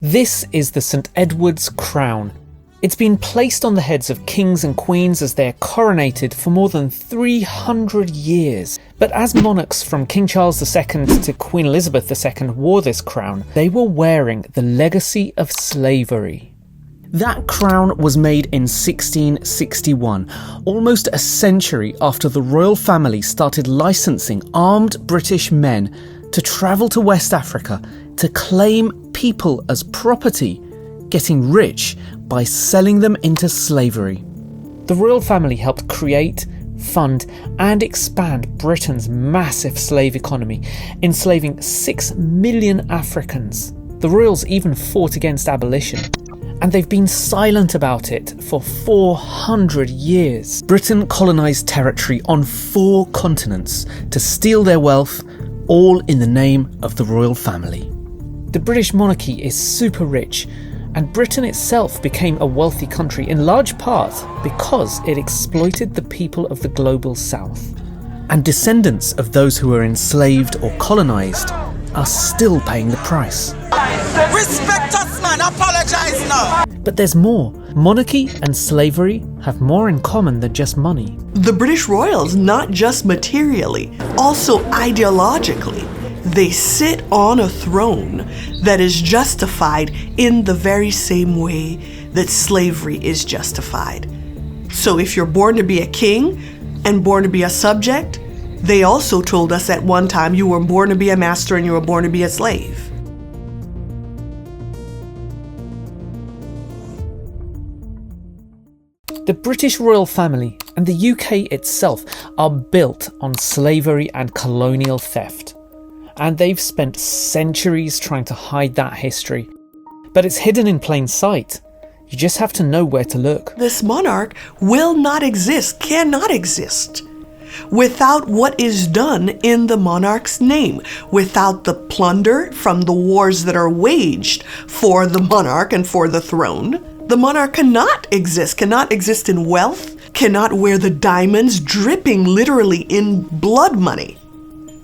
This is the St. Edward's crown. It's been placed on the heads of kings and queens as they are coronated for more than 300 years. But as monarchs from King Charles II to Queen Elizabeth II wore this crown, they were wearing the legacy of slavery. That crown was made in 1661, almost a century after the royal family started licensing armed British men to travel to West Africa to claim people as property, getting rich by selling them into slavery. The royal family helped create, fund and expand Britain's massive slave economy, enslaving 6 million Africans. The royals even fought against abolition, and they've been silent about it for 400 years. Britain colonised territory on 4 continents to steal their wealth, all in the name of the royal family. The British monarchy is super rich, and Britain itself became a wealthy country in large part because it exploited the people of the global south. And descendants of those who were enslaved or colonised are still paying the price. Respect us, man. Apologize now. But there's more. Monarchy and slavery have more in common than just money. The British royals, not just materially, also ideologically, they sit on a throne that is justified in the very same way that slavery is justified. So if you're born to be a king and born to be a subject, they also told us at one time you were born to be a master and you were born to be a slave. The British royal family and the UK itself are built on slavery and colonial theft. And they've spent centuries trying to hide that history. But it's hidden in plain sight. You just have to know where to look. This monarch will not exist, cannot exist, without what is done in the monarch's name, without the plunder from the wars that are waged for the monarch and for the throne. The monarch cannot exist in wealth, cannot wear the diamonds dripping literally in blood money,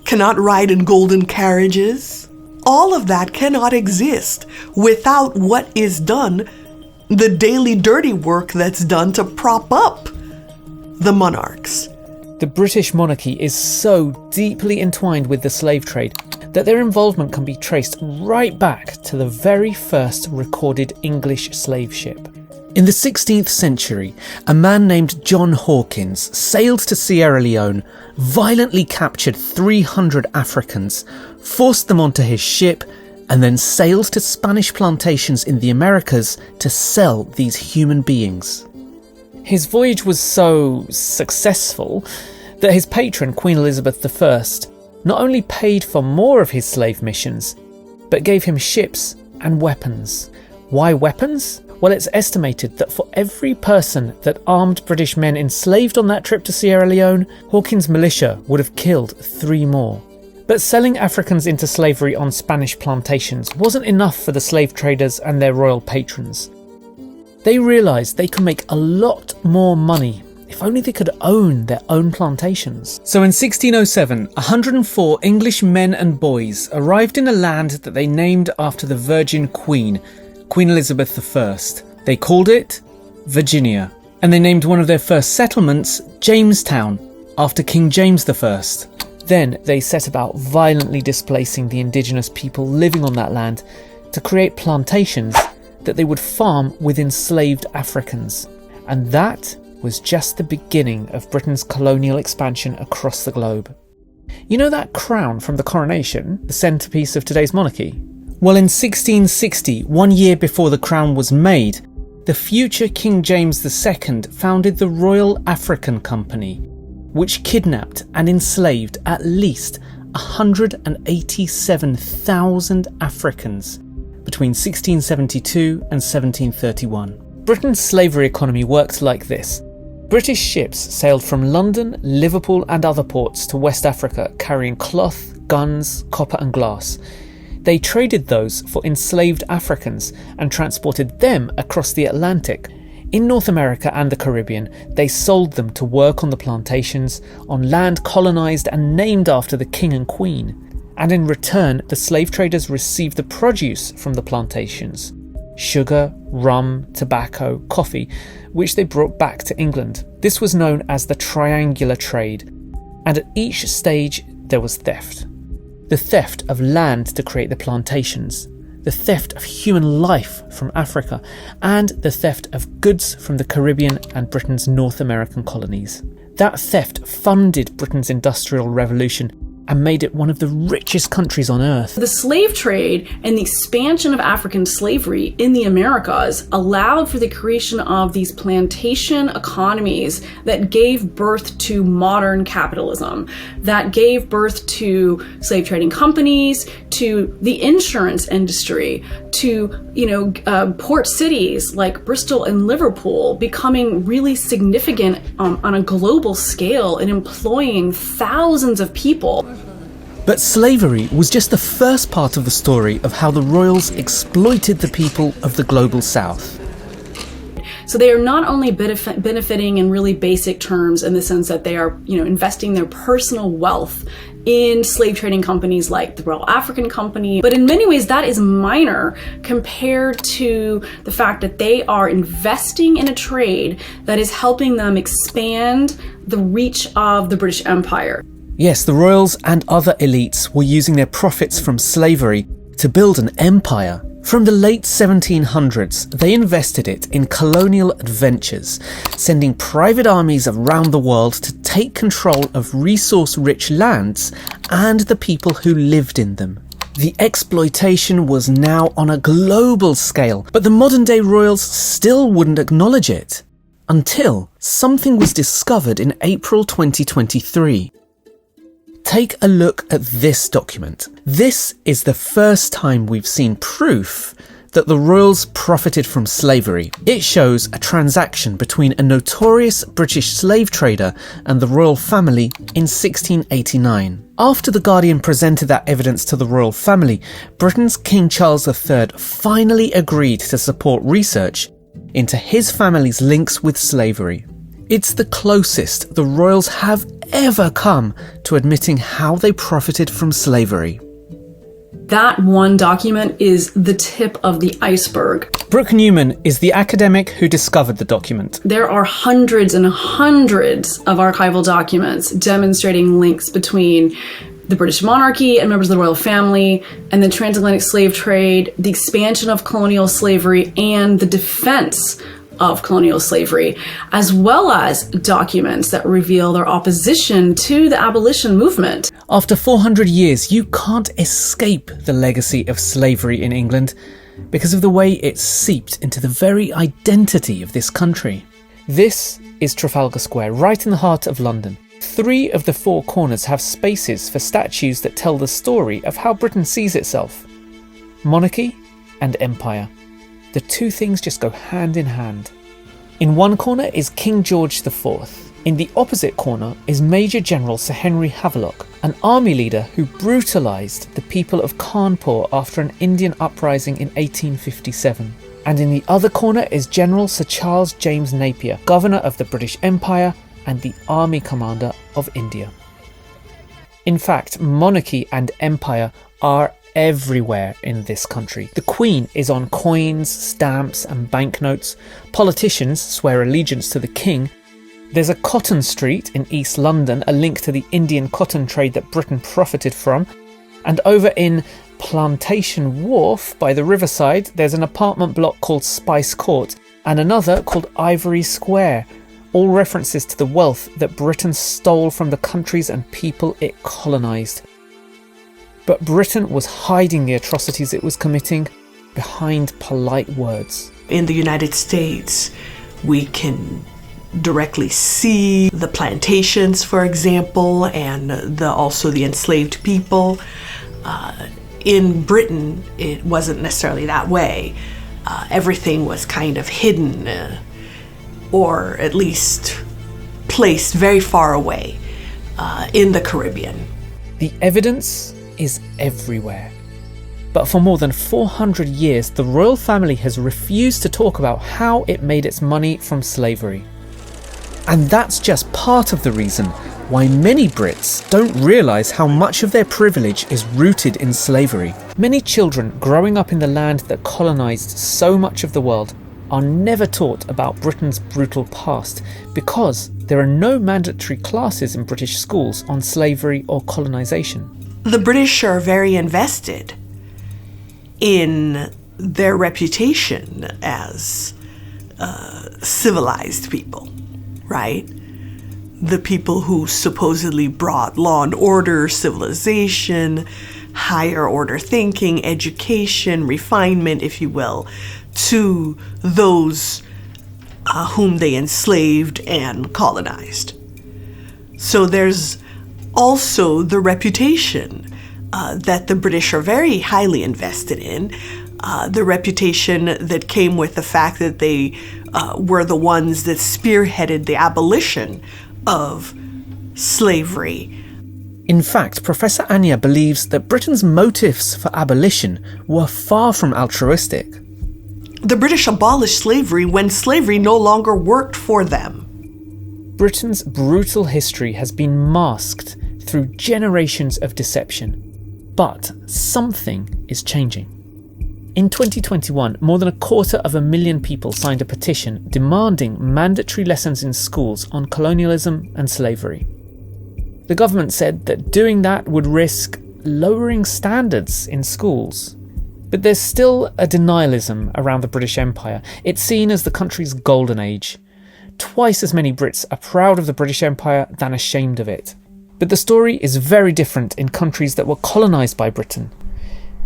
cannot ride in golden carriages. All of that cannot exist without what is done, the daily dirty work that's done to prop up the monarchs. The British monarchy is so deeply entwined with the slave trade that their involvement can be traced right back to the very first recorded English slave ship. In the 16th century, a man named John Hawkins sailed to Sierra Leone, violently captured 300 Africans, forced them onto his ship, and then sailed to Spanish plantations in the Americas to sell these human beings. His voyage was so successful that his patron, Queen Elizabeth I, not only paid for more of his slave missions, but gave him ships and weapons. Why weapons? Well, it's estimated that for every person that armed British men enslaved on that trip to Sierra Leone, Hawkins' militia would have killed 3 more. But selling Africans into slavery on Spanish plantations wasn't enough for the slave traders and their royal patrons. They realised they could make a lot more money if only they could own their own plantations. So in 1607, 104 English men and boys arrived in a land that they named after the Virgin Queen, Queen Elizabeth I. They called it Virginia, and they named one of their first settlements Jamestown, after King James I. Then they set about violently displacing the indigenous people living on that land to create plantations that they would farm with enslaved Africans. And that was just the beginning of Britain's colonial expansion across the globe. You know that crown from the coronation, the centrepiece of today's monarchy? Well, in 1660, 1 year before the crown was made, the future King James II founded the Royal African Company, which kidnapped and enslaved at least 187,000 Africans between 1672 and 1731. Britain's slavery economy worked like this. British ships sailed from London, Liverpool and other ports to West Africa carrying cloth, guns, copper and glass. They traded those for enslaved Africans and transported them across the Atlantic. In North America and the Caribbean, they sold them to work on the plantations on land colonised and named after the king and queen. and in return the slave traders received the produce from the plantations: sugar, rum, tobacco, coffee, which they brought back to England. This was known as the triangular trade, and at each stage there was theft. The theft of land to create the plantations, the theft of human life from Africa, and the theft of goods from the Caribbean and Britain's North American colonies. That theft funded Britain's Industrial Revolution and made it one of the richest countries on earth. The slave trade and the expansion of African slavery in the Americas allowed for the creation of these plantation economies that gave birth to modern capitalism, that gave birth to slave trading companies, to the insurance industry, to port cities like Bristol and Liverpool becoming really significant on a global scale and employing thousands of people. But slavery was just the first part of the story of how the royals exploited the people of the global south. So they are not only benefiting in really basic terms in the sense that they are, investing their personal wealth in slave trading companies like the Royal African Company, but in many ways that is minor compared to the fact that they are investing in a trade that is helping them expand the reach of the British Empire. Yes, the royals and other elites were using their profits from slavery to build an empire. From the late 1700s, they invested it in colonial adventures, sending private armies around the world to take control of resource-rich lands and the people who lived in them. The exploitation was now on a global scale, but the modern-day royals still wouldn't acknowledge it. Until something was discovered in April 2023. Take a look at this document. This is the first time we've seen proof that the royals profited from slavery. It shows a transaction between a notorious British slave trader and the royal family in 1689. After the Guardian presented that evidence to the royal family, Britain's King Charles III finally agreed to support research into his family's links with slavery. It's the closest the royals have ever come to admitting how they profited from slavery. That one document is the tip of the iceberg. Brooke Newman is the academic who discovered the document. There are hundreds and hundreds of archival documents demonstrating links between the British monarchy and members of the royal family, and the transatlantic slave trade, the expansion of colonial slavery, and the defense of colonial slavery, as well as documents that reveal their opposition to the abolition movement. After 400 years, you can't escape the legacy of slavery in England because of the way it seeped into the very identity of this country. This is Trafalgar Square, right in the heart of London. 3 of the 4 corners have spaces for statues that tell the story of how Britain sees itself: monarchy and empire. The two things just go hand in hand. In one corner is King George IV. In the opposite corner is Major General Sir Henry Havelock, an army leader who brutalised the people of Cawnpore after an Indian uprising in 1857. And in the other corner is General Sir Charles James Napier, Governor of the British Empire and the Army Commander of India. In fact, monarchy and empire are everywhere in this country. The Queen is on coins, stamps and banknotes. Politicians swear allegiance to the King. There's a Cotton Street in East London, a link to the Indian cotton trade that Britain profited from. And over in Plantation Wharf by the riverside, there's an apartment block called Spice Court and another called Ivory Square, all references to the wealth that Britain stole from the countries and people it colonised. But Britain was hiding the atrocities it was committing behind polite words. In the United States, we can directly see the plantations, for example, and also the enslaved people. In Britain, it wasn't necessarily that way. Everything was kind of hidden, or at least placed very far away in the Caribbean. The evidence is everywhere. But for more than 400 years, the royal family has refused to talk about how it made its money from slavery. And that's just part of the reason why many Brits don't realise how much of their privilege is rooted in slavery. Many children growing up in the land that colonised so much of the world are never taught about Britain's brutal past because there are no mandatory classes in British schools on slavery or colonisation. The British are very invested in their reputation as civilized people, right? The people who supposedly brought law and order, civilization, higher order thinking, education, refinement, if you will, to those whom they enslaved and colonized. So there's also the reputation that the British are very highly invested in, the reputation that came with the fact that they were the ones that spearheaded the abolition of slavery. In fact, Professor Anya believes that Britain's motives for abolition were far from altruistic. The British abolished slavery when slavery no longer worked for them. Britain's brutal history has been masked through generations of deception. But something is changing. In 2021, more than 250,000 people signed a petition demanding mandatory lessons in schools on colonialism and slavery. The government said that doing that would risk lowering standards in schools. But there's still a denialism around the British Empire. It's seen as the country's golden age. Twice as many Brits are proud of the British Empire than ashamed of it. But the story is very different in countries that were colonised by Britain.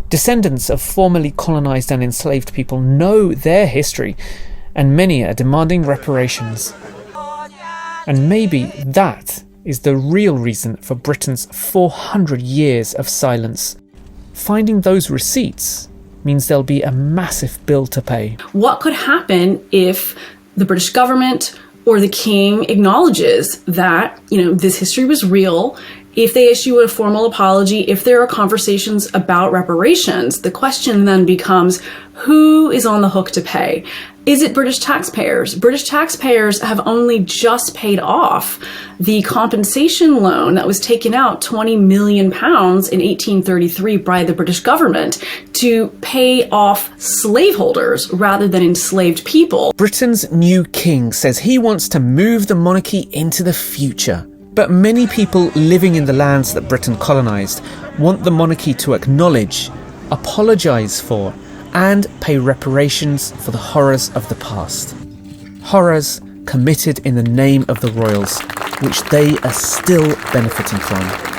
Descendants of formerly colonised and enslaved people know their history, and many are demanding reparations. And maybe that is the real reason for Britain's 400 years of silence. Finding those receipts means there'll be a massive bill to pay. What could happen if the British government or the king acknowledges that, this history was real? If they issue a formal apology, if there are conversations about reparations, the question then becomes, who is on the hook to pay? Is it British taxpayers? British taxpayers have only just paid off the compensation loan that was taken out £20 million in 1833 by the British government to pay off slaveholders rather than enslaved people. Britain's new king says he wants to move the monarchy into the future. But many people living in the lands that Britain colonised want the monarchy to acknowledge, apologise for, and pay reparations for the horrors of the past. Horrors committed in the name of the royals, which they are still benefiting from.